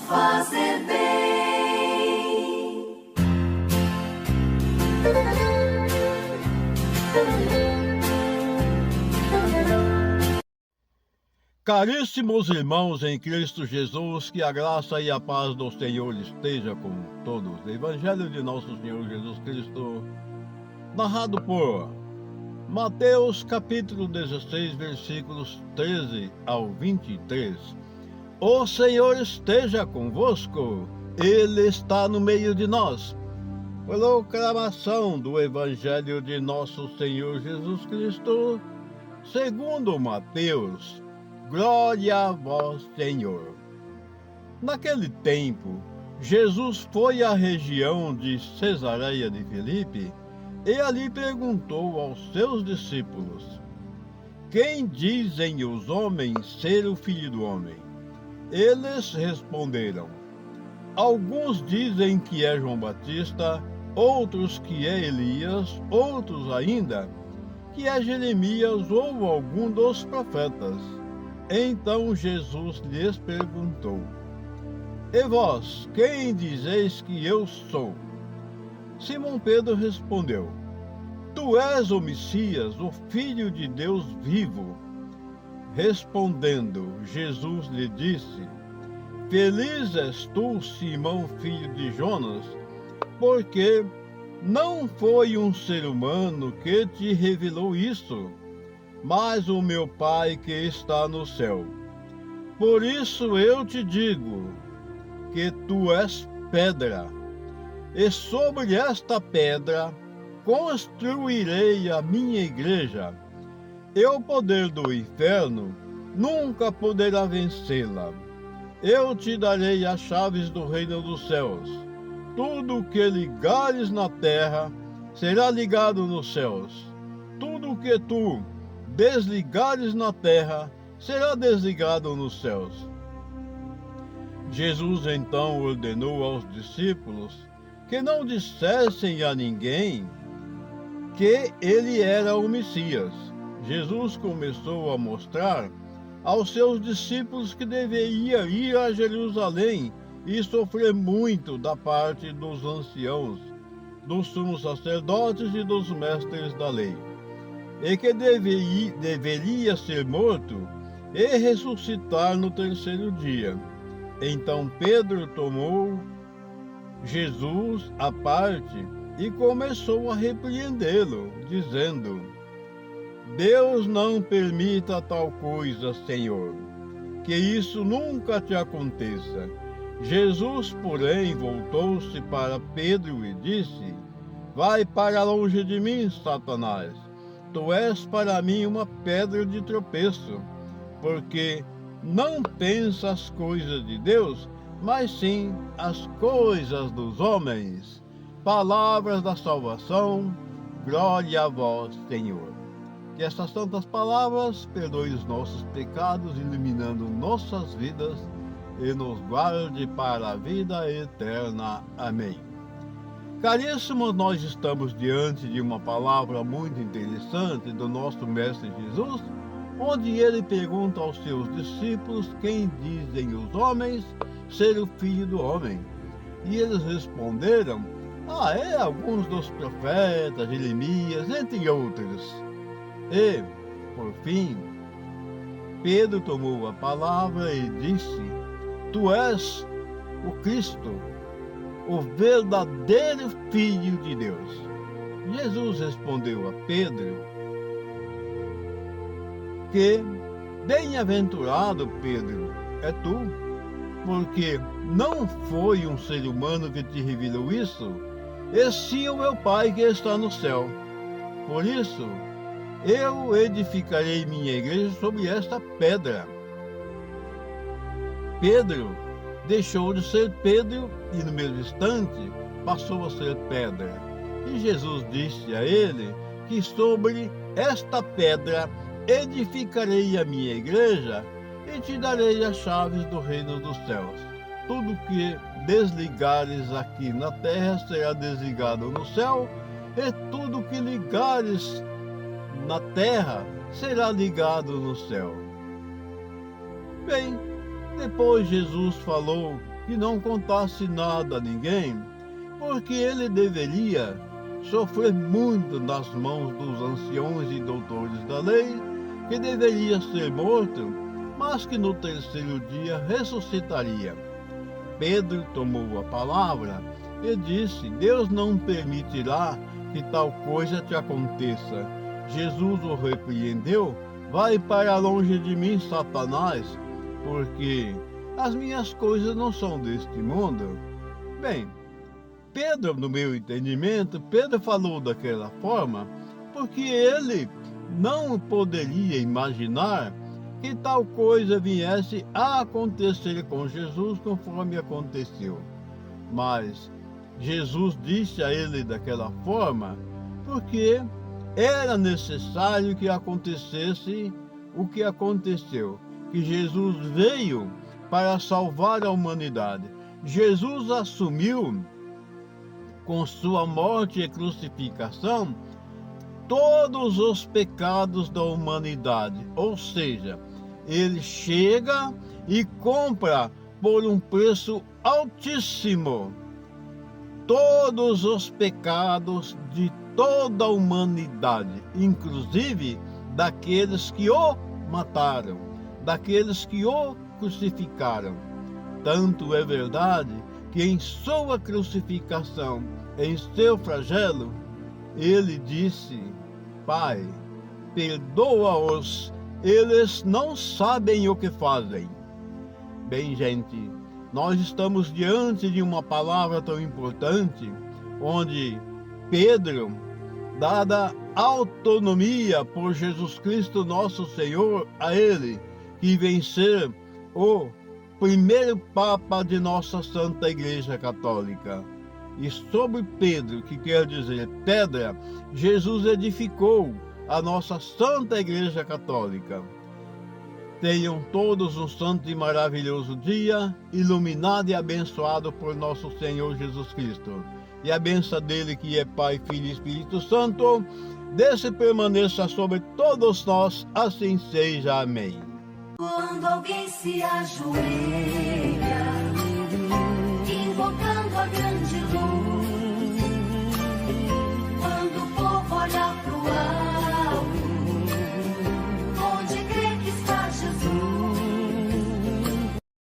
fazer bem. Caríssimos irmãos em Cristo Jesus, que a graça e a paz do Senhor esteja com todos. Evangelho de nosso Senhor Jesus Cristo, narrado por Mateus capítulo 16, versículos 13 ao 23. O Senhor esteja convosco, Ele está no meio de nós. Proclamação do Evangelho de nosso Senhor Jesus Cristo, segundo Mateus. Glória a vós, Senhor. Naquele tempo, Jesus foi à região de Cesareia de Filipe e ali perguntou aos seus discípulos: Quem dizem os homens ser o Filho do Homem? Eles responderam: Alguns dizem que é João Batista, outros que é Elias, outros ainda que é Jeremias ou algum dos profetas. Então Jesus lhes perguntou: E vós, quem dizeis que eu sou? Simão Pedro respondeu: Tu és o Messias, o Filho de Deus vivo. Respondendo, Jesus lhe disse: Feliz és tu, Simão, filho de Jonas, porque não foi um ser humano que te revelou isso, mas o meu Pai que está no céu. Por isso eu te digo que tu és pedra, e sobre esta pedra construirei a minha igreja, e o poder do inferno nunca poderá vencê-la. Eu te darei as chaves do reino dos céus. Tudo o que ligares na terra será ligado nos céus. Tudo o que tu desligares na terra será desligado nos céus. Jesus então ordenou aos discípulos que não dissessem a ninguém que ele era o Messias. Jesus começou a mostrar aos seus discípulos que deveria ir a Jerusalém e sofrer muito da parte dos anciãos, dos sumos sacerdotes e dos mestres da lei, e que deveria ser morto e ressuscitar no terceiro dia. Então Pedro tomou Jesus à parte e começou a repreendê-lo, dizendo: Deus não permita tal coisa, Senhor, que isso nunca te aconteça. Jesus, porém, voltou-se para Pedro e disse: Vai para longe de mim, Satanás. Tu és para mim uma pedra de tropeço, porque não pensa as coisas de Deus, mas sim as coisas dos homens. Palavras da salvação, glória a vós, Senhor. Que estas santas palavras perdoem os nossos pecados, iluminando nossas vidas e nos guarde para a vida eterna. Amém. Caríssimos, nós estamos diante de uma palavra muito interessante do nosso Mestre Jesus, onde ele pergunta aos seus discípulos quem dizem os homens ser o Filho do Homem. E eles responderam: alguns dos profetas, Jeremias, entre outros. E, por fim, Pedro tomou a palavra e disse: Tu és o Cristo, o verdadeiro Filho de Deus. Jesus respondeu a Pedro que bem-aventurado, Pedro, é tu, porque não foi um ser humano que te revelou isso, e sim o meu Pai que está no céu. Por isso, eu edificarei minha igreja sobre esta pedra. Pedro deixou de ser Pedro e no mesmo instante passou a ser pedra. E Jesus disse a ele que sobre esta pedra edificarei a minha igreja e te darei as chaves do reino dos céus. Tudo que desligares aqui na terra será desligado no céu, e tudo que ligares na terra será ligado no céu. Bem, depois Jesus falou que não contasse nada a ninguém, porque ele deveria sofrer muito nas mãos dos anciões e doutores da lei, que deveria ser morto, mas que no terceiro dia ressuscitaria. Pedro tomou a palavra e disse: Deus não permitirá que tal coisa te aconteça. Jesus o repreendeu: vai para longe de mim, Satanás, porque as minhas coisas não são deste mundo. Bem, Pedro, no meu entendimento, Pedro falou daquela forma porque ele não poderia imaginar que tal coisa viesse a acontecer com Jesus conforme aconteceu. Mas Jesus disse a ele daquela forma porque era necessário que acontecesse o que aconteceu, que Jesus veio para salvar a humanidade. Jesus assumiu com sua morte e crucificação todos os pecados da humanidade, ou seja, ele chega e compra por um preço altíssimo todos os pecados de toda a humanidade, inclusive daqueles que o mataram, daqueles que o crucificaram. Tanto é verdade que em sua crucificação, em seu flagelo, ele disse: Pai, perdoa-os, eles não sabem o que fazem. Bem, gente, nós estamos diante de uma palavra tão importante, onde Pedro, dada autonomia por Jesus Cristo nosso Senhor a ele, que vem ser o primeiro Papa de nossa Santa Igreja Católica. E sobre Pedro, que quer dizer pedra, Jesus edificou a nossa Santa Igreja Católica. Tenham todos um santo e maravilhoso dia, iluminado e abençoado por nosso Senhor Jesus Cristo. E a bênção dele, que é Pai, Filho e Espírito Santo, desça e permaneça sobre todos nós, assim seja. Amém. Quando alguém se ajoelha